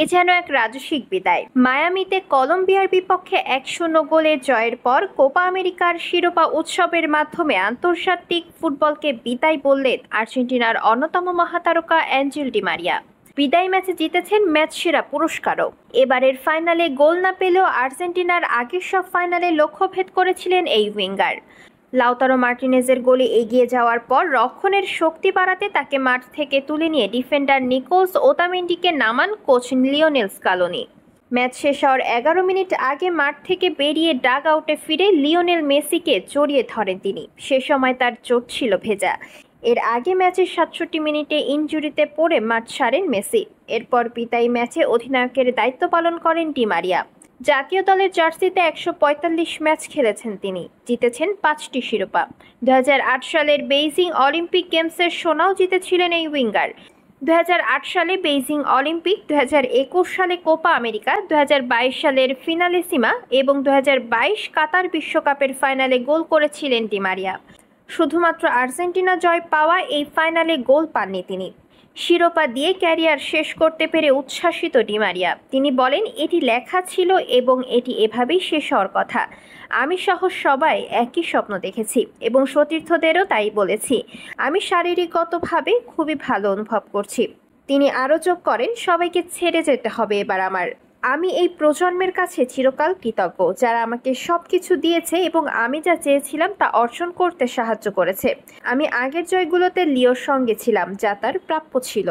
এ যেন এক রাজসিক বিদায়। মায়ামিতে কলম্বিয়ার বিপক্ষে 1-0 গোলের জয়ের পর কোপা আমেরিকার শিরোপা উৎসবের মাধ্যমে আন্তর্জাতিক ফুটবলকে বিদায় বললেন আর্জেন্টিনার অন্যতম মহাতারকা অ্যাঞ্জেল ডি মারিয়া। বিদায় ম্যাচে জিতেছেন ম্যাচ সেরা পুরস্কারও। এবারের ফাইনালে গোল না পেলেও আর্জেন্টিনার আগের সব ফাইনালে লক্ষ্যভেদ করেছিলেন এই উইঙ্গার। লাউতারো মার্টিনেজের গোলে এগিয়ে যাওয়ার পর রক্ষণের শক্তি বাড়াতে তাকে মাঠ থেকে তুলে নিয়ে ডিফেন্ডার নিকোলস ওতামেন্ডিকে নামান কোচ লিওনেল স্কালোনি। ম্যাচ শেষ হওয়ার 11 মিনিট আগে মাঠ থেকে বেরিয়ে ডাগ আউটে ফিরে লিওনেল মেসিকে জড়িয়ে ধরেন তিনি। সে সময় তার চোট ছিল ভেজা। এর আগে ম্যাচের 67 মিনিটে ইনজুরিতে পড়ে মাঠ ছাড়েন মেসি। এরপর বিদায়ী ম্যাচে অধিনায়কের দায়িত্ব পালন করেন ডি মারিয়া। জাতীয় দলের জার্সিতে 145 ম্যাচ খেলেছেন তিনি, জিতেছেন 5টি শিরোপা। 2008 সালের বেইজিং অলিম্পিক গেমসের সোনাও জিতেছিলেন এই উইঙ্গার। 2008 সালে বেইজিং অলিম্পিক, 2021 সালে কোপা আমেরিকা, 2022 সালের ফিনালেসিমা এবং 2022 কাতার বিশ্বকাপের ফাইনালে গোল করেছিলেন ডি মারিয়া। শুধুমাত্র আর্জেন্টিনা জয় পাওয়া এই ফাইনালে গোল পাননি তিনি। শিরোপা দিয়ে ক্যারিয়ার শেষ করতে পেরে উচ্ছ্বাসিত ডি মারিয়া। তিনি বলেন, এটি লেখা ছিল এবং এটি এভাবেই শেষ হওয়ার কথা। আমি সহ সবাই একই স্বপ্ন দেখেছি এবং সতীর্থদেরও তাই বলেছি। আমি শারীরিকগতভাবে খুবই ভালো অনুভব করছি। তিনি আরও যোগ করেন, সবাইকে ছেড়ে যেতে হবে এবার আমি এই প্রজন্মের কাছে চিরকাল কৃতজ্ঞ, যারা আমাকে সবকিছু দিয়েছে এবং আমি যা চেয়েছিলাম তা অর্জন করতে সাহায্য করেছে। আমি আগের জয়গুলোতে লিওর সঙ্গে ছিলাম, যা তার প্রাপ্য ছিল।